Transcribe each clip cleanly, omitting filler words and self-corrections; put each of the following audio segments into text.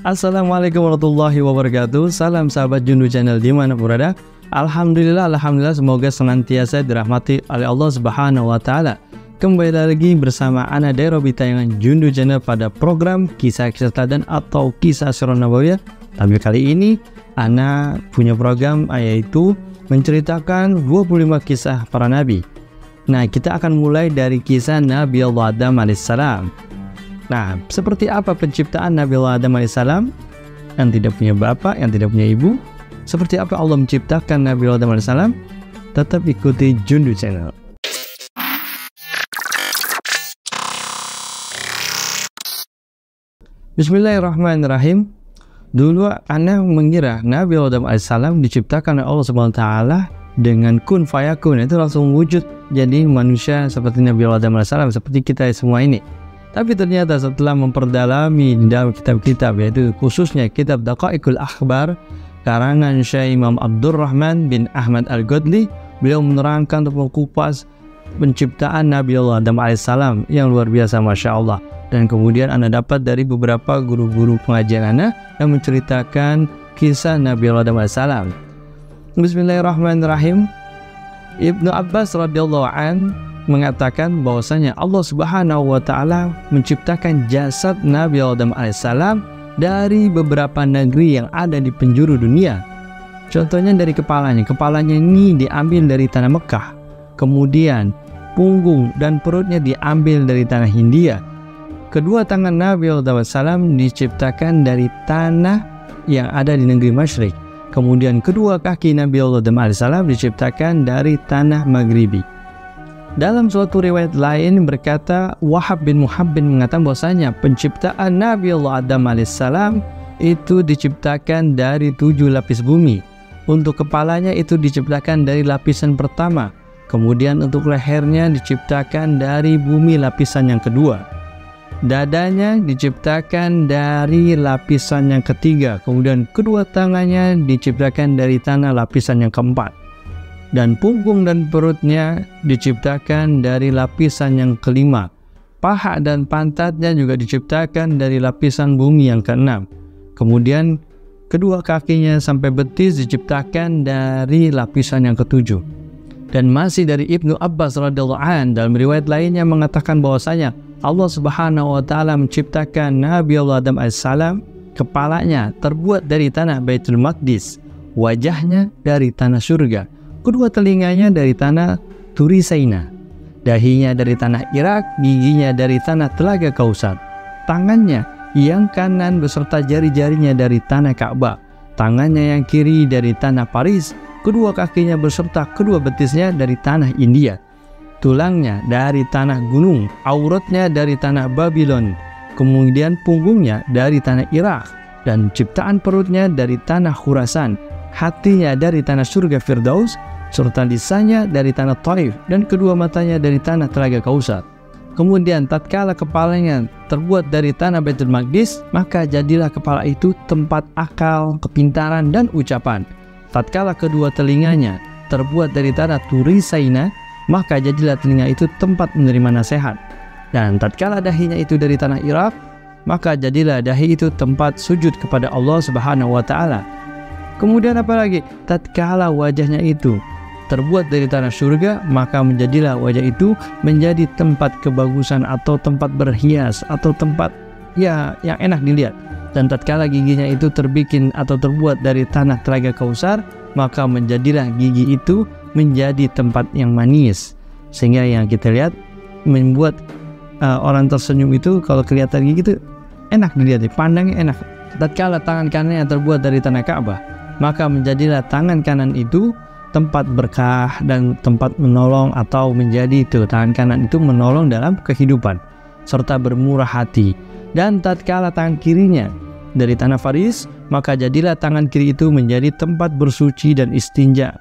Assalamualaikum warahmatullahi wabarakatuh. Salam sahabat Jundu Channel dimanapun berada. Alhamdulillah semoga senantiasa dirahmati oleh Allah Subhanahu wa Ta'ala. Kembali lagi bersama Ana dari Robi tayangan Jundu Channel pada program kisah-kisah teladan atau kisah sirah nabawiyah. Tapi kali ini Ana punya program yaitu menceritakan 25 kisah para nabi. Nah, kita akan mulai dari kisah Nabi Allah Adam alaihissalam. Nah, seperti apa penciptaan Nabi Allah Adam alaihissalam yang tidak punya bapak, yang tidak punya ibu? Seperti apa Allah menciptakan Nabi Allah Adam alaihissalam? Tetap ikuti Jundu Channel. Bismillahirrahmanirrahim. Dulu Ana mengira Nabi Allah Adam alaihissalam diciptakan oleh Allah Subhanahu wa Ta'ala dengan kun fayakun, itu langsung wujud jadi manusia seperti Nabi Allah Adam alaihissalam, seperti kita semua ini. Tapi ternyata setelah memperdalami di dalam kitab-kitab, yaitu khususnya kitab Daqaiqul Akhbar karangan Syekh Imam Abdurrahman bin Ahmad Al-Ghazali, beliau menerangkan untuk mengupas penciptaan Nabi Allah Adam alaihissalam yang luar biasa, Masya Allah. Dan kemudian Anda dapat dari beberapa guru-guru pengajian Anda yang menceritakan kisah Nabi Allah Adam alaihissalam. Bismillahirrahmanirrahim. Ibnu Abbas radhiyallahu an mengatakan bahwasanya Allah Subhanahu wa Ta'ala menciptakan jasad Nabi Adam alaihissalam dari beberapa negeri yang ada di penjuru dunia. Contohnya dari kepalanya ini diambil dari tanah Mekah, kemudian punggung dan perutnya diambil dari tanah Hindia. Kedua tangan Nabi Adam alaihissalam diciptakan dari tanah yang ada di negeri Masyrik. Kemudian kedua kaki Nabi Adam alaihissalam diciptakan dari tanah Maghribi. Dalam suatu riwayat lain berkata, Wahab bin Muhabbin mengatakan bahwasanya penciptaan Nabi Allah Adam alaihissalam itu diciptakan dari 7 lapis bumi. Untuk kepalanya itu diciptakan dari lapisan pertama, kemudian untuk lehernya diciptakan dari bumi lapisan yang kedua, dadanya diciptakan dari lapisan yang ketiga, kemudian kedua tangannya diciptakan dari tanah lapisan yang keempat, dan punggung dan perutnya diciptakan dari lapisan yang kelima. Paha dan pantatnya juga diciptakan dari lapisan bumi yang keenam. Kemudian kedua kakinya sampai betis diciptakan dari lapisan yang ketujuh. Dan masih dari Ibnu Abbas radhiyallahu an dalam riwayat lainnya mengatakan bahwasanya Allah Subhanahu wa Ta'ala menciptakan Nabi Allah Adam alaihissalam, kepalanya terbuat dari tanah Baitul Maqdis, wajahnya dari tanah surga, kedua telinganya dari tanah Turi Saina, dahinya dari tanah Irak, giginya dari tanah Telaga Kausar, tangannya yang kanan beserta jari-jarinya dari tanah Ka'bah, tangannya yang kiri dari tanah Paris, kedua kakinya beserta kedua betisnya dari tanah India, tulangnya dari tanah gunung, auratnya dari tanah Babylon, kemudian punggungnya dari tanah Irak, dan ciptaan perutnya dari tanah Khurasan, hatinya dari tanah surga Firdaus, serta lisannya dari tanah Taif, dan kedua matanya dari tanah Telaga Kausar. Kemudian tatkala kepalanya terbuat dari tanah Baitul Maqdis, maka jadilah kepala itu tempat akal, kepintaran, dan ucapan. Tatkala kedua telinganya terbuat dari tanah Turi Saina, maka jadilah telinga itu tempat menerima nasihat. Dan tatkala dahinya itu dari tanah Irak, maka jadilah dahi itu tempat sujud kepada Allah Subhanahu wa Ta'ala. Kemudian apalagi? Tatkala wajahnya itu terbuat dari tanah surga, maka menjadilah wajah itu menjadi tempat kebagusan atau tempat berhias atau tempat yang enak dilihat. Dan tatkala giginya itu terbikin atau terbuat dari tanah Telaga Kausar, maka menjadilah gigi itu menjadi tempat yang manis, sehingga yang kita lihat membuat orang tersenyum itu kalau kelihatan gigi itu enak dilihat, pandangnya enak. Tatkala tangan kanannya terbuat dari tanah Ka'bah, maka menjadilah tangan kanan itu tempat berkah dan tempat menolong, atau menjadi itu tangan kanan itu menolong dalam kehidupan serta bermurah hati. Dan tatkala tangan kirinya dari tanah Faris, maka jadilah tangan kiri itu menjadi tempat bersuci dan istinja.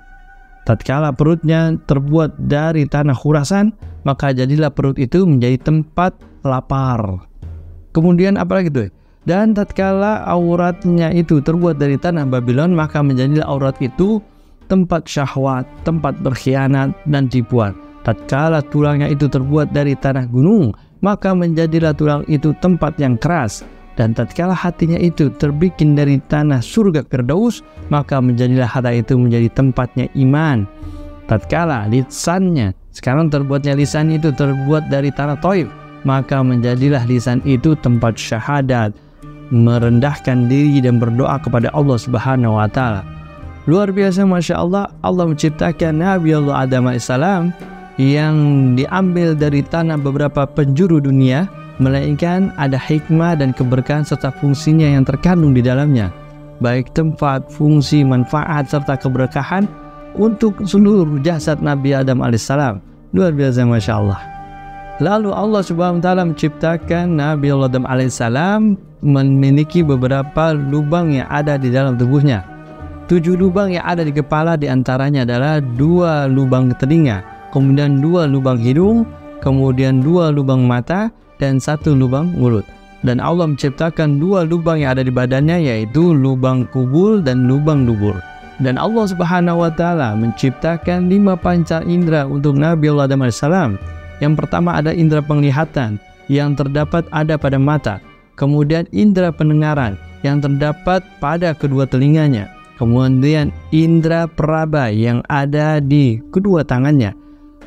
Tatkala perutnya terbuat dari tanah Khurasan, maka jadilah perut itu menjadi tempat lapar. Kemudian apalagi itu? Dan tatkala auratnya itu terbuat dari tanah Babylon, maka menjadilah aurat itu tempat syahwat, tempat berkhianat dan tipuan. Tatkala tulangnya itu terbuat dari tanah gunung, maka menjadilah tulang itu tempat yang keras, Dan tatkala hatinya itu terbikin dari tanah surga Firdaus, maka menjadilah hati itu menjadi tempatnya iman. Tatkala lisannya, sekarang terbuatnya lisan itu terbuat dari tanah Thaif, maka menjadilah lisan itu tempat syahadat, merendahkan diri dan berdoa kepada Allah Subhanahu wa Ta'ala. Luar biasa, Masya Allah. Allah menciptakan Nabi Allah Adam AS yang diambil dari tanah beberapa penjuru dunia, melainkan ada hikmah dan keberkahan serta fungsinya yang terkandung di dalamnya, baik tempat, fungsi, manfaat serta keberkahan untuk seluruh jasad Nabi Adam alaihissalam. Luar biasa, Masya Allah. Lalu Allah Subhanahu wa Ta'ala menciptakan Nabi Adam alaihissalam memiliki beberapa lubang yang ada di dalam tubuhnya. 7 lubang yang ada di kepala, diantaranya adalah 2 lubang telinga, kemudian 2 lubang hidung, kemudian 2 lubang mata, dan 1 lubang mulut. Dan Allah menciptakan 2 lubang yang ada di badannya, yaitu lubang kubul dan lubang dubur. Dan Allah Subhanahu wa Ta'ala menciptakan 5 panca indera untuk Nabi Allah Adam AS. Yang pertama ada indera penglihatan yang terdapat ada pada mata, kemudian indera pendengaran yang terdapat pada kedua telinganya, kemudian indera peraba yang ada di kedua tangannya,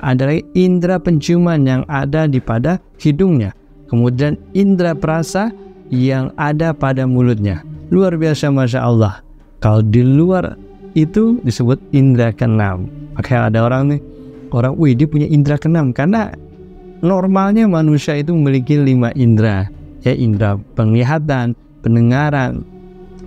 ada indera penciuman yang ada di pada hidungnya, kemudian indera perasa yang ada pada mulutnya. Luar biasa, Masya Allah. Kalau di luar itu disebut indera keenam. Maka ada orang wih, dia punya indera keenam, karena normalnya manusia itu memiliki 5 indera, ya, indera penglihatan, pendengaran,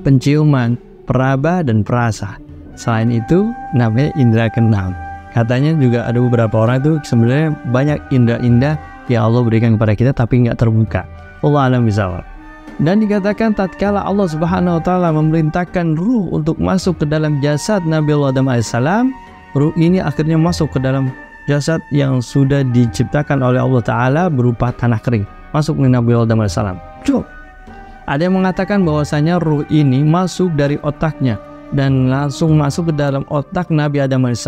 penciuman, peraba, dan perasa. Selain itu namanya indera keenam. Katanya juga ada beberapa orang itu sebenarnya banyak indera-indera yang Allah berikan kepada kita tapi nggak terbuka. Allah a'lam bishawab. Dan dikatakan tatkala Allah Subhanahu wa Ta'ala memerintahkan ruh untuk masuk ke dalam jasad Nabi Allah Adam AS, ruh ini akhirnya masuk ke dalam jasad yang sudah diciptakan oleh Allah Ta'ala berupa tanah kering, masuk ke Nabi Allah Adam AS. Cuk. Ada yang mengatakan bahwasanya ruh ini masuk dari otaknya dan langsung masuk ke dalam otak Nabi Adam AS,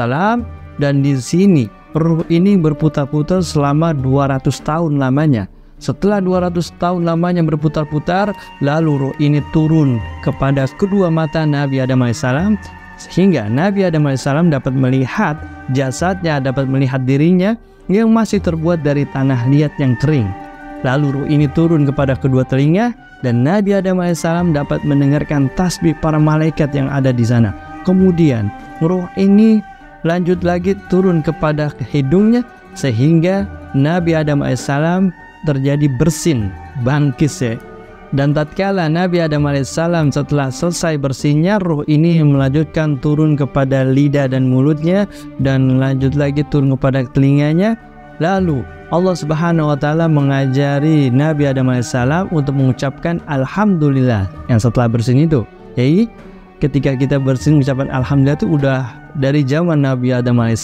dan di sini ruh ini berputar-putar selama 200 tahun lamanya. Setelah 200 tahun lamanya berputar-putar, lalu ruh ini turun kepada kedua mata Nabi Adam AS, sehingga Nabi Adam AS dapat melihat jasadnya, dapat melihat dirinya yang masih terbuat dari tanah liat yang kering. Lalu ruh ini turun kepada kedua telinga, dan Nabi Adam AS dapat mendengarkan tasbih para malaikat yang ada di sana. Kemudian ruh ini lanjut lagi turun kepada hidungnya, sehingga Nabi Adam AS terjadi bersin, bangkis, ya. Dan tatkala Nabi Adam AS setelah selesai bersinnya, ruh ini melanjutkan turun kepada lidah dan mulutnya, dan lanjut lagi turun kepada telinganya. Lalu Allah Subhanahu wa Ta'ala mengajari Nabi Adam AS untuk mengucapkan Alhamdulillah yang setelah bersin itu. Jadi ketika kita bersin mengucapkan Alhamdulillah itu udah dari zaman Nabi Adam AS.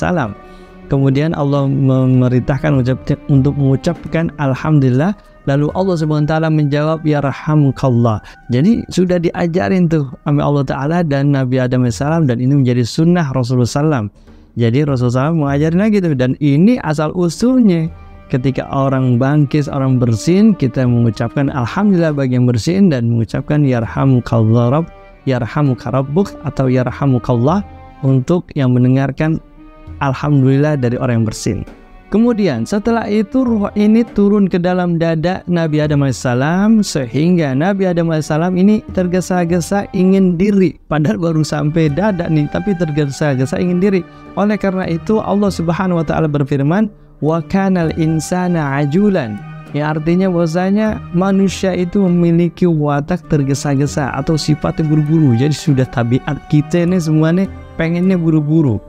Kemudian Allah memerintahkan untuk mengucapkan Alhamdulillah. Lalu Allah Subhanahu wa Ta'ala menjawab Yarhamukallah. Jadi sudah diajarin tuh oleh Allah Ta'ala dan Nabi Adam AS, dan ini menjadi sunnah Rasulullah SAW. Jadi Rasulullah SAW mengajarin lagi tuh, dan ini asal usulnya. Ketika orang bangkis, orang bersin, kita mengucapkan Alhamdulillah bagi yang bersin dan mengucapkan Yarhamukallah, Yarhamuka Rabbuk atau Yarhamukallah untuk yang mendengarkan Alhamdulillah dari orang yang bersin. Kemudian setelah itu ruh ini turun ke dalam dada Nabi Adam AS, sehingga Nabi Adam AS ini tergesa-gesa ingin diri, padahal baru sampai dada nih, tapi tergesa-gesa ingin diri. Oleh karena itu Allah Subhanahu wa Ta'ala berfirman, wa kanal insana ajulan, yang artinya bahwasanya manusia itu memiliki watak tergesa-gesa atau sifatnya buru-buru. Jadi sudah tabiat kita ini semuanya pengennya buru-buru.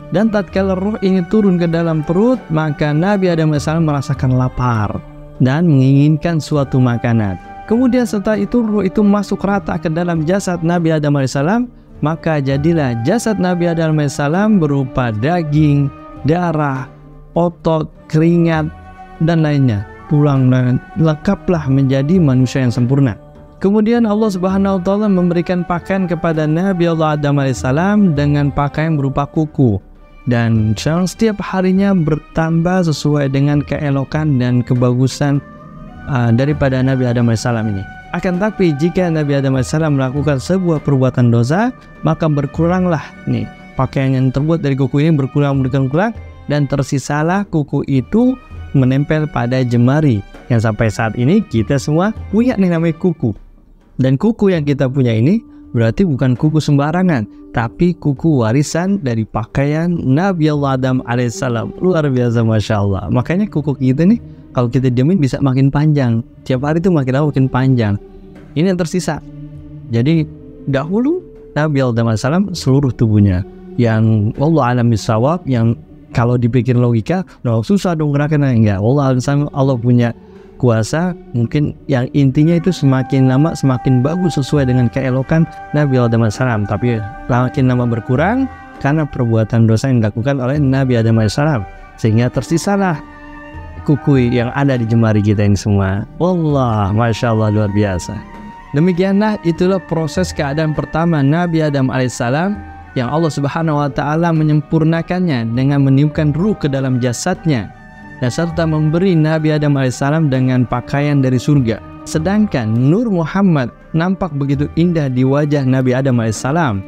Dan tatkala ruh ini turun ke dalam perut, maka Nabi Adam AS merasakan lapar dan menginginkan suatu makanan. Kemudian setelah itu ruh itu masuk rata ke dalam jasad Nabi Adam AS, maka jadilah jasad Nabi Adam AS berupa daging, darah, otot, keringat, dan lainnya. Tulang dan lengkaplah menjadi manusia yang sempurna. Kemudian Allah Subhanahu wa Ta'ala memberikan pakaian kepada Nabi Allah Adam AS dengan pakaian berupa kuku, dan setiap harinya bertambah sesuai dengan keelokan dan kebagusan daripada Nabi Adam AS ini. Akan tapi jika Nabi Adam AS melakukan sebuah perbuatan dosa, maka berkuranglah nih pakaian yang terbuat dari kuku ini berkurang, dan tersisalah kuku itu menempel pada jemari. Yang sampai saat ini kita semua punya nih namanya kuku. Dan kuku yang kita punya ini berarti bukan kuku sembarangan, tapi kuku warisan dari pakaian Nabi Allah Adam alaihissalam. Luar biasa, Masya Allah. Makanya kuku kita nih kalau kita diamin bisa makin panjang. Tiap hari itu makin lama makin panjang. Ini yang tersisa. Jadi dahulu Nabi Adam alaihissalam seluruh tubuhnya, yang Allah alam bisawab, yang kalau dipikir logika, susah dong gerakannya. Enggak, Allah punya kuasa. Mungkin yang intinya itu semakin lama semakin bagus sesuai dengan keelokan Nabi Adam AS. Tapi makin lama berkurang karena perbuatan dosa yang dilakukan oleh Nabi Adam AS, sehingga tersisalah kuku yang ada di jemari kita ini semua. Wallah, Masya Allah, luar biasa. Demikianlah itulah proses keadaan pertama Nabi Adam alaihissalam, yang Allah Subhanahu wa Ta'ala menyempurnakannya dengan meniupkan ruh ke dalam jasadnya, dan serta memberi Nabi Adam alaihissalam dengan pakaian dari surga. Sedangkan Nur Muhammad nampak begitu indah di wajah Nabi Adam alaihissalam,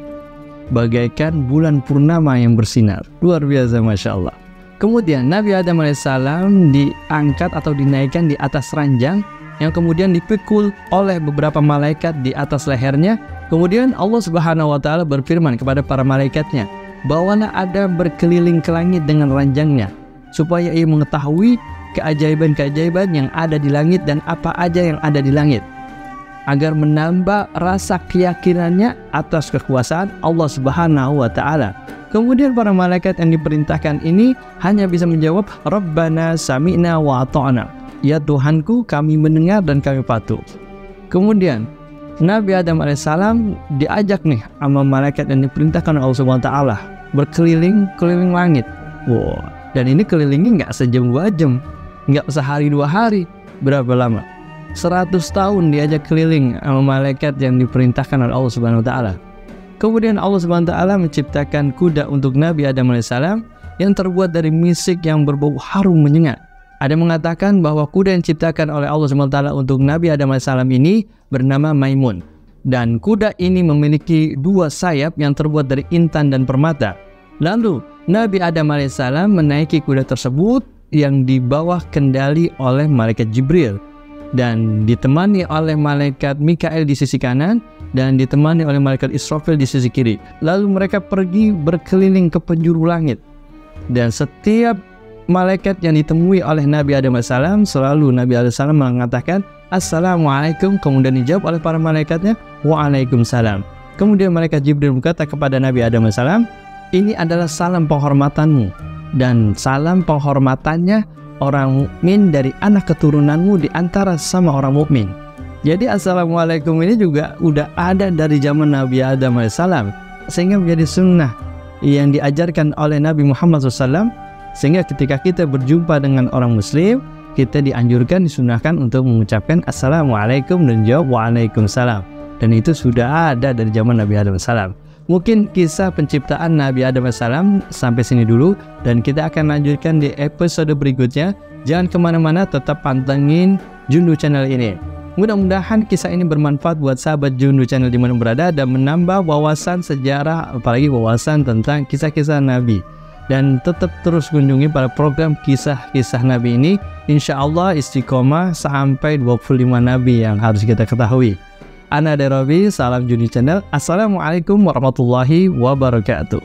bagaikan bulan purnama yang bersinar. Luar biasa, Masya Allah. Kemudian Nabi Adam alaihissalam diangkat atau dinaikkan di atas ranjang, yang kemudian dipikul oleh beberapa malaikat di atas lehernya. Kemudian Allah Subhanahu wa Ta'ala berfirman kepada para malaikatnya, bawalah Adam berkeliling ke langit dengan ranjangnya, supaya ia mengetahui keajaiban-keajaiban yang ada di langit dan apa aja yang ada di langit, agar menambah rasa keyakinannya atas kekuasaan Allah Subhanahu wa Ta'ala. Kemudian para malaikat yang diperintahkan ini hanya bisa menjawab, Rabbana sami'na wa ata'na, ya Tuhanku, kami mendengar dan kami patuh. Kemudian Nabi Adam alaihissalam diajak nih sama malaikat yang diperintahkan oleh Allah Subhanahu wa Ta'ala berkeliling langit. Wow. Dan ini kelilingnya nggak sejam 2 jam, nggak sehari 2 hari. Berapa lama? 100 tahun diajak keliling sama malaikat yang diperintahkan oleh Allah Subhanahu wa Ta'ala. Kemudian Allah Subhanahu wa Ta'ala menciptakan kuda untuk Nabi Adam alaihissalam yang terbuat dari misik yang berbau harum menyengat. Ada yang mengatakan bahwa kuda yang diciptakan oleh Allah Subhanahu wa Ta'ala untuk Nabi Adam alaihissalam ini bernama Maimun. Dan kuda ini memiliki 2 sayap yang terbuat dari intan dan permata. Lalu Nabi Adam alaihissalam menaiki kuda tersebut yang di bawah kendali oleh malaikat Jibril, dan ditemani oleh malaikat Mikael di sisi kanan dan ditemani oleh malaikat Israfil di sisi kiri. Lalu mereka pergi berkeliling ke penjuru langit, dan setiap malaikat yang ditemui oleh Nabi Adam AS, selalu Nabi Adam AS mengatakan Assalamualaikum, kemudian dijawab oleh para malaikatnya Waalaikumsalam. Kemudian malaikat Jibril berkata kepada Nabi Adam AS, ini adalah salam penghormatanmu dan salam penghormatannya orang mukmin dari anak keturunanmu di antara sama orang mukmin. Jadi Assalamualaikum ini juga udah ada dari zaman Nabi Adam AS, sehingga menjadi sunnah yang diajarkan oleh Nabi Muhammad SAW. Sehingga ketika kita berjumpa dengan orang muslim, kita dianjurkan, disunahkan untuk mengucapkan Assalamualaikum dan jawab Waalaikumsalam. Dan itu sudah ada dari zaman Nabi Adam AS. Mungkin kisah penciptaan Nabi Adam AS sampai sini dulu, dan kita akan lanjutkan di episode berikutnya. Jangan kemana-mana, tetap pantengin Jundu Channel ini. Mudah-mudahan kisah ini bermanfaat buat sahabat Jundu Channel dimana berada, dan menambah wawasan sejarah, apalagi wawasan tentang kisah-kisah Nabi. Dan tetap terus kunjungi pada program kisah-kisah Nabi ini. Insya Allah istiqomah sampai 25 Nabi yang harus kita ketahui. Ana Derobi, salam Jundu Channel. Assalamualaikum warahmatullahi wabarakatuh.